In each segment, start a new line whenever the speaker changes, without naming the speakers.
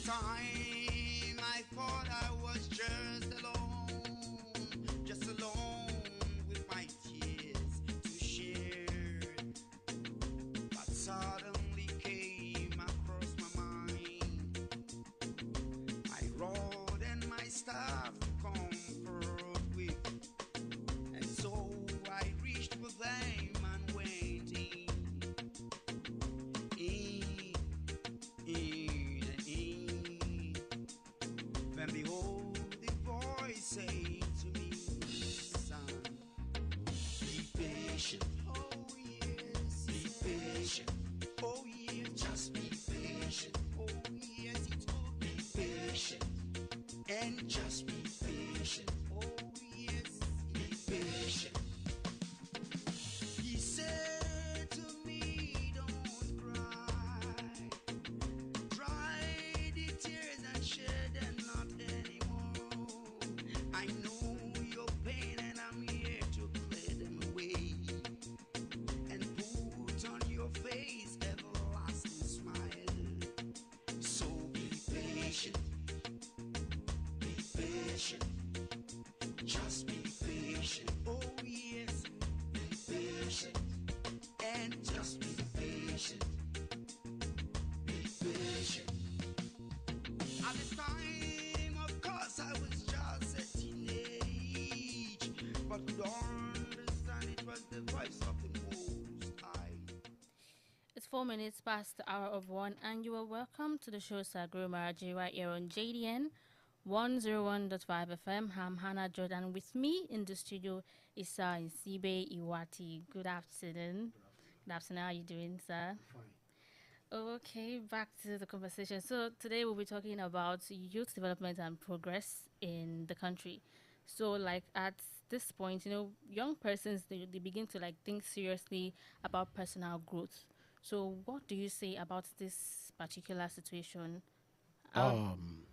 time I thought I was just alone with my tears to share. But suddenly came across my mind my rod and my staff to comfort with. And so I reached for them and went in. Then behold, the voice saying to me, son, be patient. Oh yes, be patient. Oh yes, just be patient. Oh yes, he told me, be patient and just be patient. Oh yes, be patient. He said to me, don't cry. Dry the tears and shed them not anymore. I know your pain and I'm here to clear them away and put on your face everlasting smile. So be patient, just be patient. Oh yes, be patient and just be patient, be patient. At the time, of course, I was just a teenage, but could understand it was the voice of the Most High.
It's 4 minutes past the hour of 1, and you are welcome to the show Sir Guru Mahara Ji right here on JDN 101.5 FM. I'm Hannah Jordan. With me in the studio is Sir Sibe Iwati. Good afternoon. Good afternoon. How are you doing, sir?
Fine.
Okay, back to the conversation. So today we'll be talking about youth development and progress in the country. So like at this point, young persons, they begin to like think seriously about personal growth. So what do you say about this particular situation? How
Um,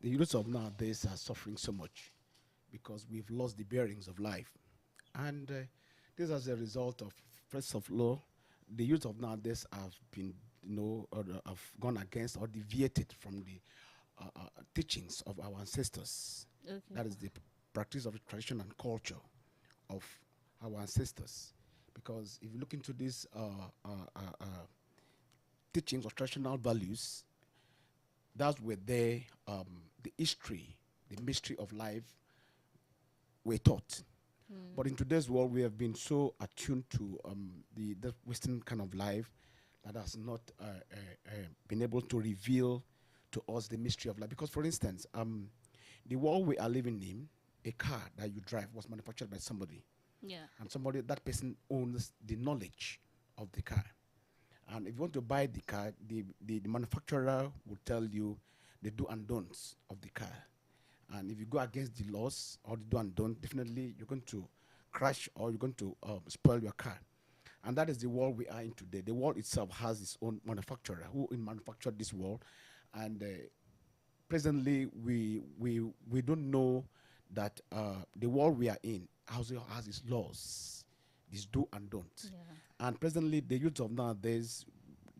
the youth of nowadays are suffering so much because we've lost the bearings of life. And this is as a result of, first of all, the youth of nowadays have been, have gone against or deviated from the teachings of our ancestors.
okay.
That is the practice of the tradition and culture of our ancestors. Because if you look into these teachings or traditional values, that's where the history, the mystery of life were taught. But in today's world, we have been so attuned to the Western kind of life that has not been able to reveal to us the mystery of life. Because, for instance, the world we are living in, a car that you drive was manufactured by somebody,
Yeah.
and that person owns the knowledge of the car. And if you want to buy the car, the manufacturer will tell you the do and don'ts of the car. And if you go against the laws or the do and don't, definitely you're going to crash or you're going to spoil your car. And that is the world we are in today. The world itself has its own manufacturer who manufactured this world. And presently, we don't know that the world we are in has its laws, its do and don't.
Yeah.
And presently, the youth of nowadays,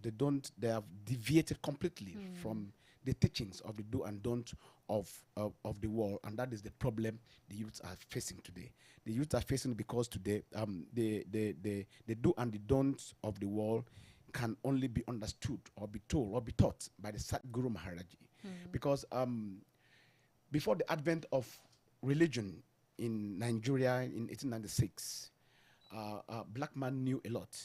they have deviated completely from the teachings of the do and don't of the world, and that is the problem the youths are facing today. The youths are facing because today the do and the don'ts of the world can only be understood or be told or be taught by the Guru Mahara Ji. Because before the advent of religion in Nigeria in 1896, black man knew a lot,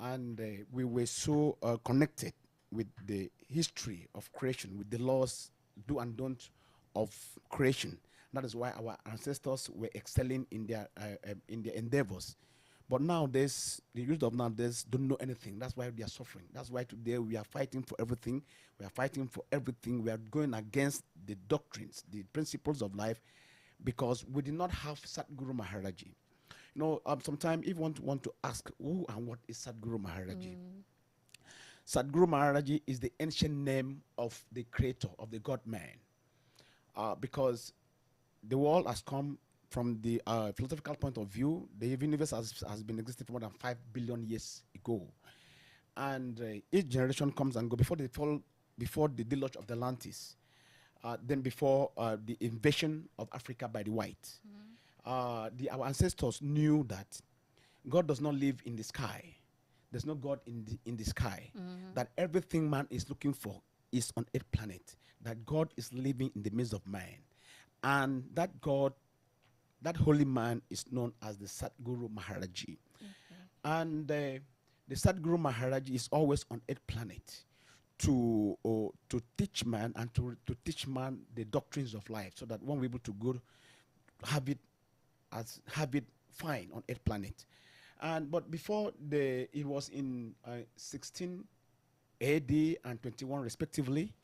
and we were so connected with the history of creation, with the laws, do and don't of creation. That is why our ancestors were excelling in their endeavors. But nowadays, the youth of nowadays don't know anything. That's why they are suffering. That's why today we are fighting for everything. We are fighting for everything. We are going against the doctrines, the principles of life, because we did not have Satguru Maharaji. Sometimes if you want to ask who and what is Satguru Maharaji, Sadguru Maharaji is the ancient name of the creator, of the God man. Because the world has come from the philosophical point of view, the universe has been existing for more than 5 billion years ago. And each generation comes and goes. Before the fall before the deluge of the Atlantis, then before the invasion of Africa by the whites. Our ancestors knew that God does not live in the sky. There's no God in the sky. That everything man is looking for is on earth planet. That God is living in the midst of man. And that God, that holy man is known as the Guru Mahara Ji. And the Guru Mahara Ji is always on earth planet to teach man and to teach man the doctrines of life, so that one will be able to go have it fine on earth planet. But before it was in 16 AD and 21 respectively,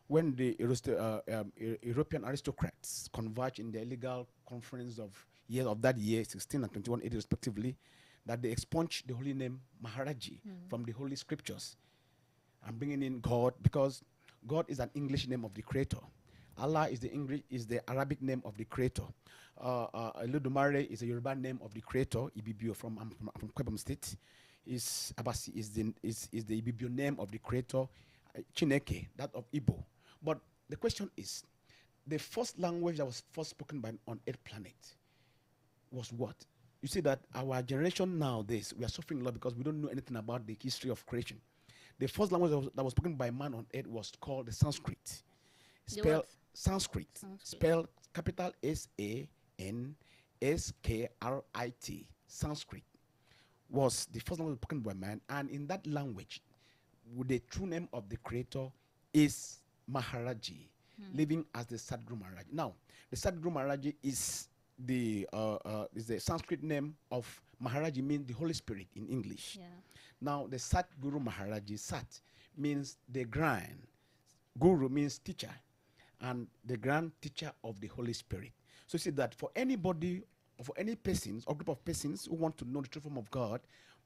when the European aristocrats converged in the illegal conference of that year, 16 and 21 AD respectively, that they expunged the holy name Maharaji from the holy scriptures and bringing in God, because God is an English name of the Creator. Allah is the Arabic name of the Creator. Olodumare is a Yoruba name of the Creator. Ibibio from Kwebom State is Abasi is the Ibibio name of the Creator. Chineke, that of Igbo. But the question is, the first language that was first spoken by on earth planet was what? You see that our generation nowadays, we are suffering a lot because we don't know anything about the history of creation. The first language that was spoken by man on earth was called the Sanskrit. Spelled Sanskrit. Spelled capital SANSKRIT. Sanskrit was the first language spoken by man, and in that language, the true name of the Creator is Maharaji, living as the Sadguru Maharaji. Now, the Sadguru Maharaji is the Sanskrit name of Maharaji, means the Holy Spirit in English.
Yeah.
Now, the Sadguru Maharaji, Sat means the grand, Guru means teacher, and the grand teacher of the Holy Spirit. So you see that for anybody, or for any persons or group of persons who want to know the true form of God,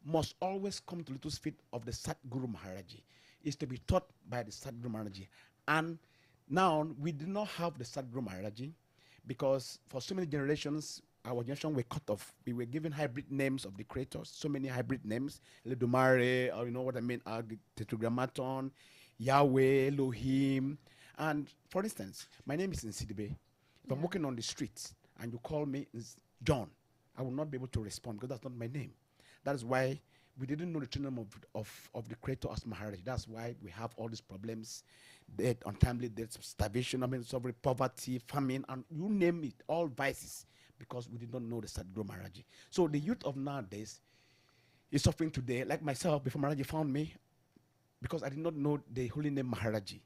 must always come to little feet of the Sadguru Maharaji. Is to be taught by the Sadguru Maharaji. And now we do not have the Sadguru Maharaji because for so many generations, our generation were cut off. We were given hybrid names of the creators, so many hybrid names, Ledumare, or you know what I mean, Tetragrammaton, Yahweh, Elohim. And for instance, my name is Nsidibe. If I'm walking on the streets and you call me John, I will not be able to respond because that's not my name. That is why we didn't know the true name of the Creator as Maharaji. That's why we have all these problems, death, untimely death, starvation, poverty, famine, and you name it, all vices, because we did not know the Sadguru Maharaji. So the youth of nowadays is suffering today, like myself, before Maharaji found me, because I did not know the holy name Maharaji.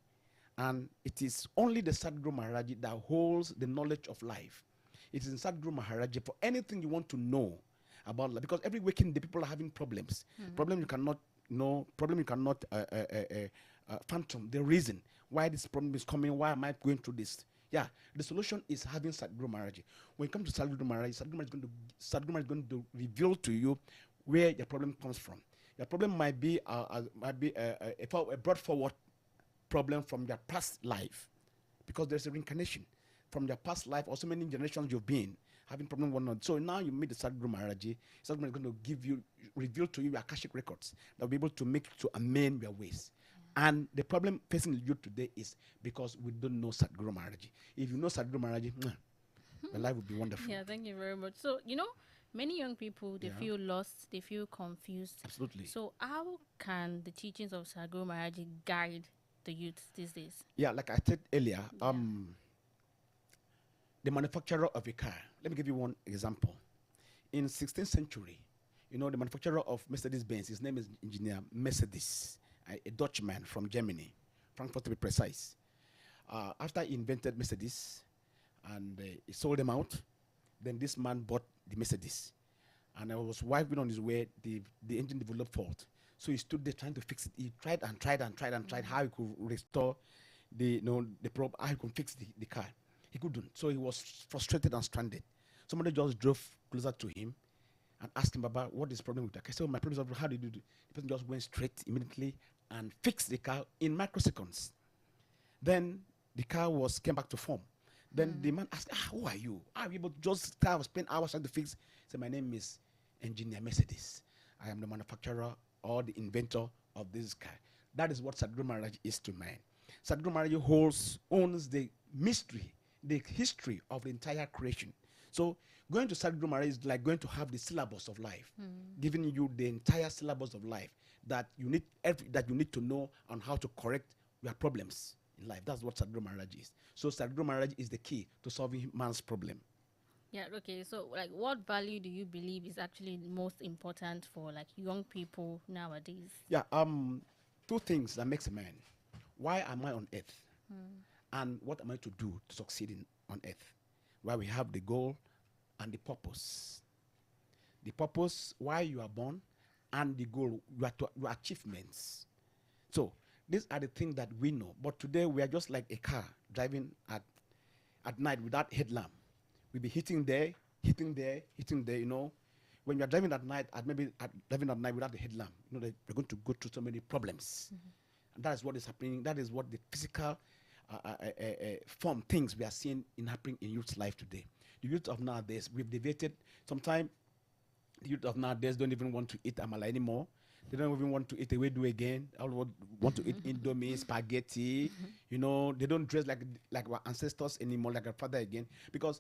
And it is only the Sadguru Maharaji that holds the knowledge of life. It is in Sadguru Maharaji for anything you want to know about life, because every waking day people are having problems. Problem you cannot know, problem you cannot phantom the reason why this problem is coming, why am I going through this. Yeah, the solution is having Sadguru Maharaji. When you come to Sadguru Maharaji, Sadguru Maharaji is going to reveal to you where your problem comes from. Your problem might be a brought forward problem from your past life, because there's a reincarnation from your past life, or so many generations you've been having problem with one another. So now you meet the Sadguru Maharaji. Sadguru is going to reveal to you your Akashic records that will be able to make to amend your ways. And the problem facing you today is because we don't know Sadguru Maharaji. If you know Sadguru Maharaji, the life would be wonderful.
Yeah, thank you very much. So, many young people, they feel lost, they feel confused.
Absolutely.
So how can the teachings of Sadguru Maharaji guide the youth these days?
Yeah, like I said earlier, the manufacturer of a car. Let me give you one example. In 16th century, the manufacturer of Mercedes-Benz, his name is Engineer Mercedes, a Dutchman from Germany, Frankfurt to be precise. After he invented Mercedes and he sold them out, then this man bought the Mercedes. And I was driving on his way, the engine developed fault. So he stood there trying to fix it. He tried how he could restore the problem, how he could fix the car. He couldn't. So he was frustrated and stranded. Somebody just drove closer to him and asked him about what is the problem with the car. I said, my problem is, how do you do it? The person just went straight immediately and fixed the car in microseconds. Then the car came back to form. Then the man asked, who are you? How are you able to just spend hours trying to fix? He said, my name is Engineer Mercedes. I am the manufacturer or the inventor of this car. That is what Sadguru Maharaji is to man. Sadhguru Maharaji owns the mystery, the history of the entire creation. So going to Sadhguru Maharaji is like going to have the syllabus of life, giving you the entire syllabus of life that you need that you need to know on how to correct your problems in life. That's what Sadhguru Maharaji is. So Sadhguru Maharaji is the key to solving man's problem.
Yeah, okay. So, like, what value do you believe is actually most important for like young people nowadays?
Yeah, two things that makes a man. Why am I on earth? And what am I to do to succeed on earth? Where we have the goal and the purpose. The purpose, why you are born, and the goal, your achievements. So these are the things that we know. But today we are just like a car driving at night without headlamp. We'll be hitting there, you know. When you're driving at night, driving at night without the headlamp, you know that you're going to go through so many problems. And that is what is happening. That is what the physical form things we are seeing happening in youth's life today. The youth of nowadays, we've deviated. Sometimes the youth of nowadays don't even want to eat amala anymore. They don't even want to eat ewedu again. All want to eat indomie, spaghetti. You know, they don't dress like our ancestors anymore, like our father again. Because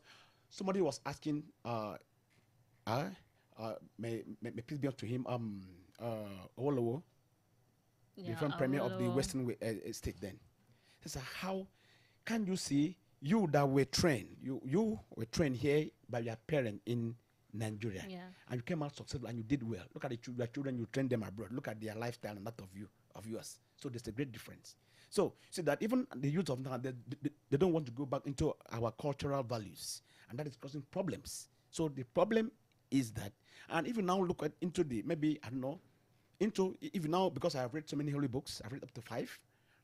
somebody was asking, may peace be unto him, Olowo, the front premier of the Western state then. He said, how can you see you that were trained, you were trained here by your parent in Nigeria, and you came out successful and you did well. Look at your children, you train them abroad. Look at their lifestyle and that of yours. So there's a great difference. So see that even the youth of now, they don't want to go back into our cultural values, and that is causing problems. So the problem is that, and if you now look into the, maybe, I don't know, if you now, because I have read so many holy books, I've read up to 5,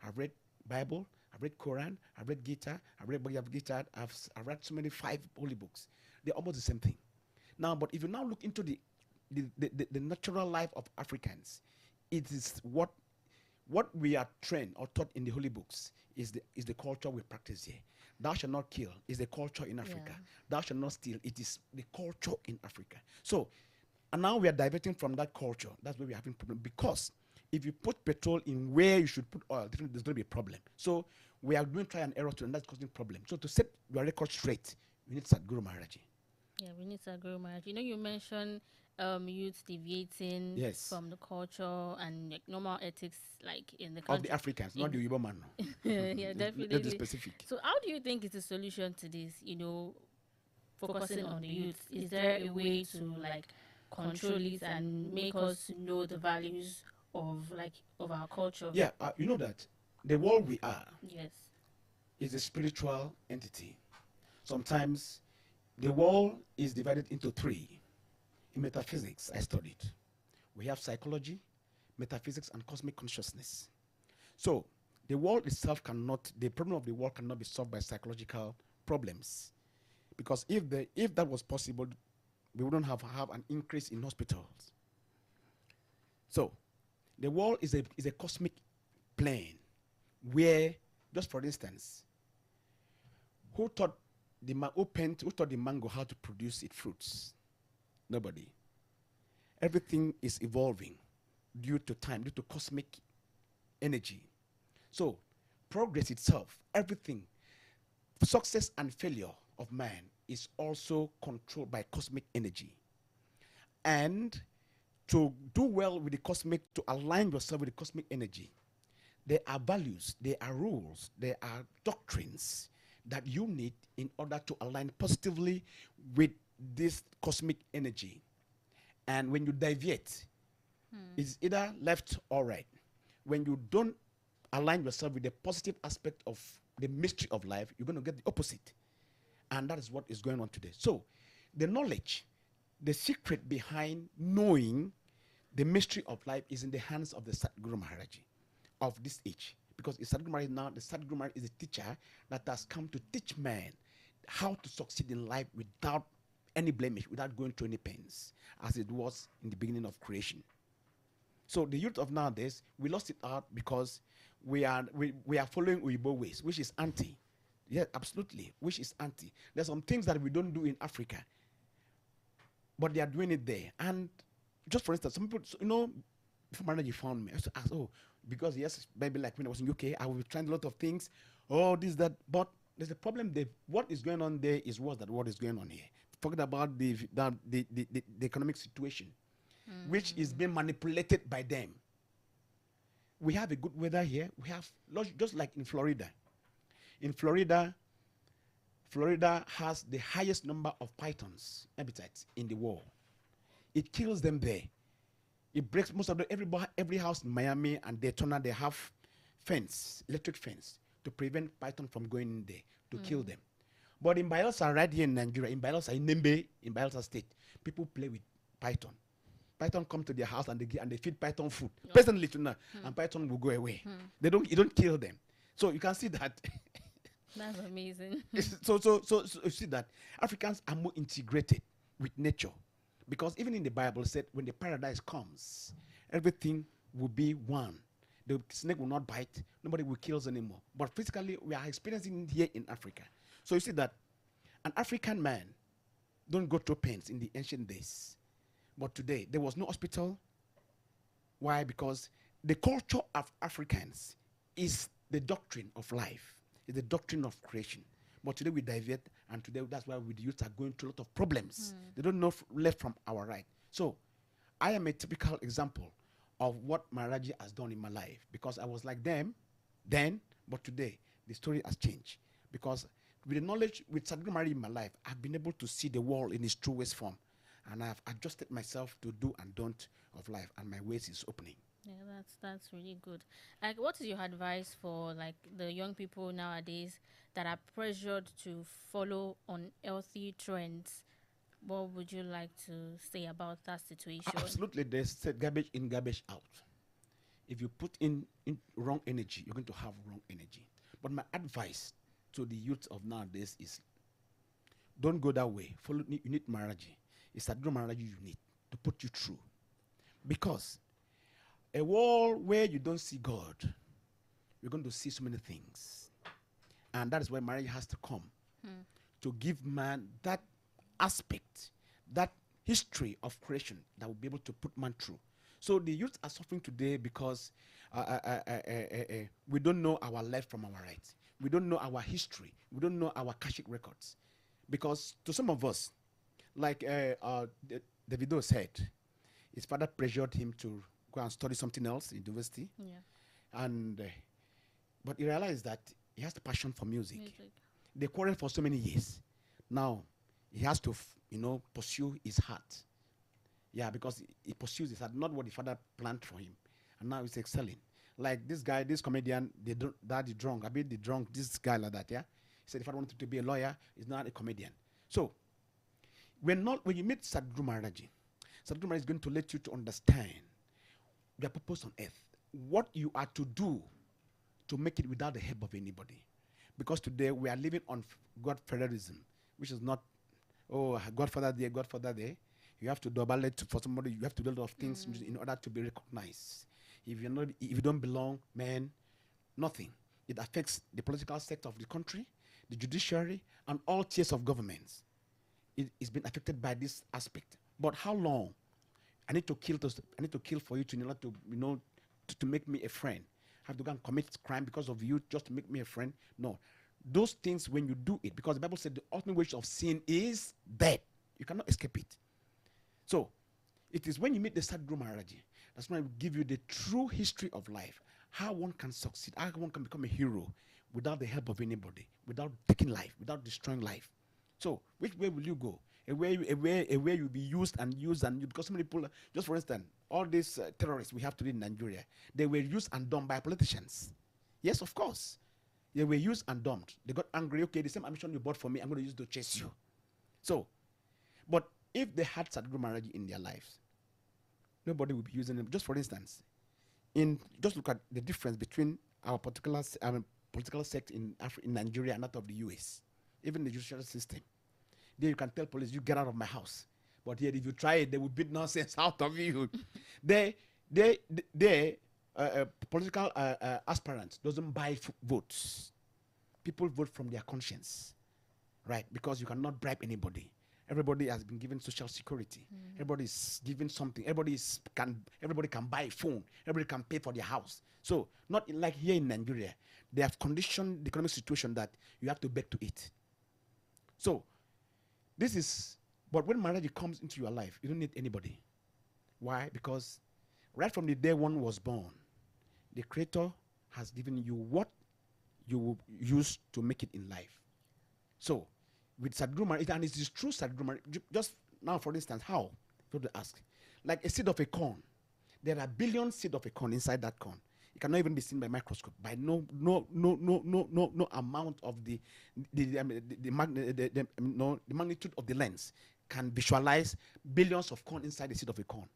I've read Bible, I've read Quran, I've read Gita, I've read Bhagavad Gita, I've read so many 5 holy books. They're almost the same thing. Now, but if you now look into the natural life of Africans, it is what we are trained or taught in the holy books is the culture we practice here. Thou shalt not kill is the culture in Africa. Thou shalt not steal, it is the culture in Africa. So, and now we are diverting from that culture. That's where we're having problem, because if you put petrol in where you should put oil, there's going to be a problem. So we are doing try and error and that's causing problem. So to set your record straight, we need Guru Mahara Ji.
Yeah, we need Guru Mahara Ji. You know, you mentioned youths deviating from the culture and like, normal ethics, like in the country.
Of the Africans, not the Igbo man.
Yeah, definitely.
Let's be specific.
So how do you think is the solution to this, you know, focusing on the youth? Is there a way to like control it and make us know the values of our culture?
Yeah, you know that the world we are is a spiritual entity. Sometimes the world is divided into 3. In metaphysics, I studied. We have psychology, metaphysics, and cosmic consciousness. So the world itself the problem of the world cannot be solved by psychological problems. Because if that was possible, we wouldn't have an increase in hospitals. So the world is a cosmic plane where, just for instance, who taught the mango how to produce its fruits? Nobody. Everything is evolving due to time, due to cosmic energy. So progress itself, everything, success and failure of man is also controlled by cosmic energy. And to do well with the cosmic, to align yourself with the cosmic energy, there are values, there are rules, there are doctrines that you need in order to align positively with this cosmic energy. And when you deviate, it's either left or right. When you don't align yourself with the positive aspect of the mystery of life, you're going to get the opposite. And that is what is going on today. So the knowledge, the secret behind knowing the mystery of life is in the hands of the Guru Mahara Ji of this age. Because Guru Mahara now, the Guru Mahara is a teacher that has come to teach man how to succeed in life without any blemish, without going through any pains, as it was in the beginning of creation. So the youth of nowadays, we lost it out because we are following Uibo ways, which is anti. Yeah, absolutely, which is anti. There's some things that we don't do in Africa, but they are doing it there. And just for instance, some people, you know, before Maharaji found me, I used to ask, oh, because yes, maybe like when I was in UK, I was trying a lot of things, oh, this, that, but there's a problem there. What is going on there is worse than what is going on here. Talking about the economic situation, which is being manipulated by them. We have a good weather here. We have, just like in Florida. In Florida, Florida has the highest number of pythons habitats in the world. It kills them there. It breaks most of every house in Miami and Daytona. They have fence, electric fence, to prevent python from going in there to kill them. But in Bayelsa, right here in Nigeria, in Bayelsa, in Nembe, in Bayelsa State, people play with python. Python come to their house and they feed python food. Personally, and python will go away. You don't kill them. So you can see that.
That's amazing.
so you see that Africans are more integrated with nature, because even in the Bible said when the paradise comes, everything will be one. The snake will not bite. Nobody will kill us anymore. But physically, we are experiencing it here in Africa. So you see that an African man don't go through pains in the ancient days. But today, there was no hospital. Why? Because the culture of Africans is the doctrine of life. It's the doctrine of creation. But today we divert, and today that's why we the youth are going through a lot of problems. They don't know left from our right. So I am a typical example of what Maharaji has done in my life, because I was like them then, but today the story has changed. Because with the knowledge, with Guru Mahara Ji in my life, I've been able to see the world in its truest form, and I've adjusted myself to do and don't of life, and my ways is opening.
Yeah, that's really good. Like, what is your advice for like the young people nowadays that are pressured to follow unhealthy trends? What would you like to say about that situation?
Absolutely, they said garbage in, garbage out. If you put in wrong energy, you're going to have wrong energy. But my advice to the youth of nowadays is, don't go that way. You need Maharaji. It's that Guru Mahara Ji you need to put you through. Because a world where you don't see God, you're going to see so many things. And that is why marriage has to come to give man that aspect, that history of creation that will be able to put man through. So the youth are suffering today because we don't know our left from our right. We don't know our history. We don't know our Akashic records. Because to some of us, like Davido said, his father pressured him to go and study something else in university.
Yeah.
And but he realized that he has the passion for music. They quarreled for so many years. Now he has to, pursue his heart. Yeah, because he pursues his heart, not what the father planned for him. And now he's excelling. Like this guy, this comedian, daddy drunk. I mean, the drunk, this guy like that, yeah? He said if I wanted to be a lawyer, he's not a comedian. So, when you meet Guru Mahara Ji, Guru Mahara Ji is going to let you to understand your purpose on earth, what you are to do to make it without the help of anybody. Because today we are living on God-featherism, which is not, Godfather there, Godfather there. You have to double it for somebody. You have to do a lot of things in order to be recognized. If you don't belong, man, nothing. It affects the political sector of the country, the judiciary, and all tiers of governments. It's been affected by this aspect. But how long? I need to kill for you in order to, to make me a friend. I have to go and commit crime because of you just to make me a friend. No. Those things, when you do it, because the Bible said the ultimate wage of sin is death. You cannot escape it. So, it is when you meet the Guru Mahara Ji, that's when I will give you the true history of life, how one can succeed, how one can become a hero without the help of anybody, without taking life, without destroying life. So, which way will you go? A way you'll be used, because so many people, just for instance, all these terrorists we have today in Nigeria, they were used and done by politicians. Yes, of course. They were used and dumped. They got angry. Okay, the same ammunition you bought for me, I'm going to use to chase you. So, but if they had Guru Mahara Ji in their lives, nobody would be using them. Just for instance, just look at the difference between our political sect in Nigeria and that of the US, even the judicial system. There you can tell police, you get out of my house. But here, if you try it, they will beat nonsense out of you. Political aspirants doesn't buy votes. People vote from their conscience, right? Because you cannot bribe anybody. Everybody has been given social security. Everybody is given something. Everybody can buy a phone. Everybody can pay for their house. So not like here in Nigeria, they have conditioned the economic situation that you have to beg to eat. So this is, but when marriage comes into your life, you don't need anybody. Why? Because right from the day one was born, the Creator has given you what you will use to make it in life. So with Sadhguru Maharaj, and it is true Sadhguru Maharaj, just now for instance, how? People ask. Like a seed of a corn, there are billion seeds of a corn inside that corn. It cannot even be seen by microscope, by no amount of the magnitude of the lens can visualize billions of corn inside the seed of a corn.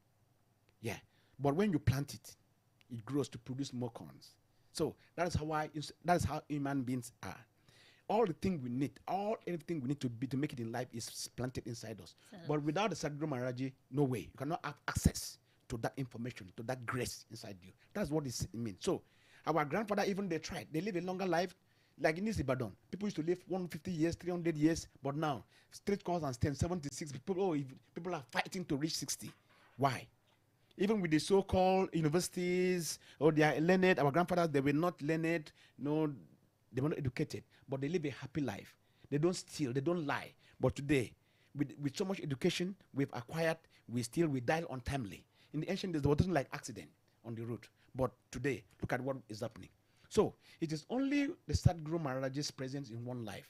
Yeah, but when you plant it, it grows to produce more corns. So that is how human beings are. All the thing we need, everything we need to be to make it in life is planted inside us. But without the Sadhguru Mahara Ji, no way. You cannot have access to that information, to that grace inside you. That's what it means. So our grandfather, even they tried. They live a longer life. Like in this Ibadan, people used to live 150 years, 300 years, but now straight course and stand 76. People are fighting to reach 60. Why? Even with the so-called universities, they are learned. Our grandfathers, they were not learned. No, they were not educated, but they live a happy life. They don't steal, they don't lie. But today, with so much education we've acquired, we die untimely. In the ancient days, there wasn't like accident on the road. But today, look at what is happening. So it is only the Sadhguru Maharaji's presence in one life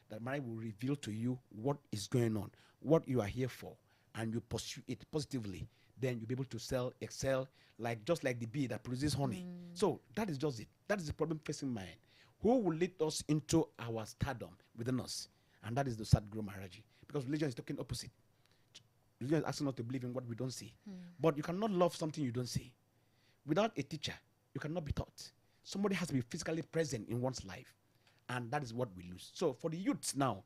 that Maharaj will reveal to you what is going on, what you are here for, and you pursue it positively. Then you'll be able to excel, just like the bee that produces honey. So that is just it. That is the problem facing man. Who will lead us into our stardom within us? And that is the Sadhguru Mahara Ji. Because religion is talking opposite. Religion is asking us to believe in what we don't see. But you cannot love something you don't see. Without a teacher, you cannot be taught. Somebody has to be physically present in one's life. And that is what we lose. So for the youths now,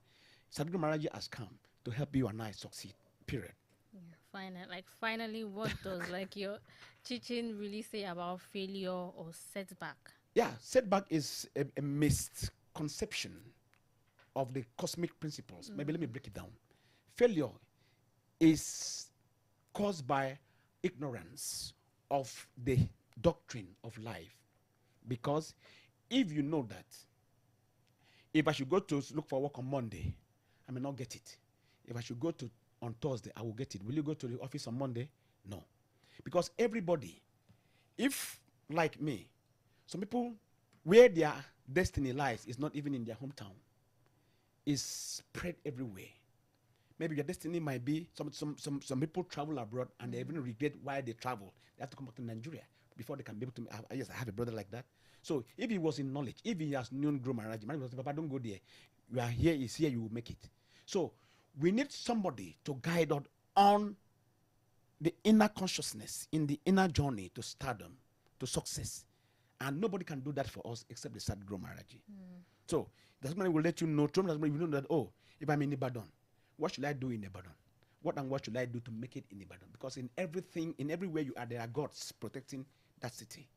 Sadhguru Mahara Ji has come to help you and I succeed. Period.
Finally, what does your teaching really say about failure or setback?
Yeah, setback is a misconception of the cosmic principles. Maybe let me break it down. Failure is caused by ignorance of the doctrine of life. Because if you know that, if I should go to look for work on Monday, I may not get it. If I should go to on Thursday, I will get it. Will you go to the office on Monday? No. Because everybody, if like me, some people, where their destiny lies is not even in their hometown. It's spread everywhere. Maybe your destiny might be, some people travel abroad and they even regret why they travel. They have to come back to Nigeria before they can be able to, yes, I have a brother like that. So if he was in knowledge, if he has known Guru Mahara Ji, Papa, don't go there. You are here, is here, you will make it. So we need somebody to guide us on the inner consciousness, in the inner journey to stardom, to success. And nobody can do that for us except the Sadhguru Mahara Ji. So the somebody will let you know, you know that, oh, if I'm in Ibadan, what should I do in Ibadan? What should I do to make it in Ibadan? Because in everything, in everywhere you are, there are gods protecting that city.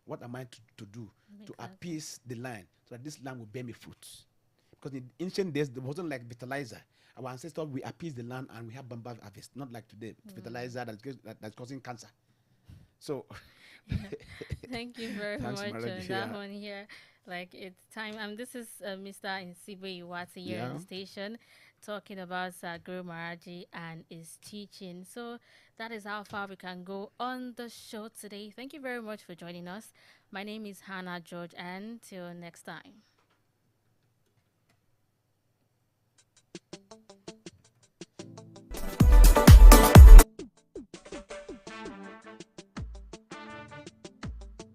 What am I to do to appease the land so that this land will bear me fruit? Because in ancient days, there wasn't like fertilizer. Our ancestors, we appease the land and we have bamboo harvest, not like today, fertilizer that's causing cancer. So
thank you very much on that
yeah.
one here. It's time. This is Mr. Insibe Iwati here on the station, talking about Guru Mahara Ji and his teaching. So that is how far we can go on the show today. Thank you very much for joining us. My name is Hannah George, and till next time.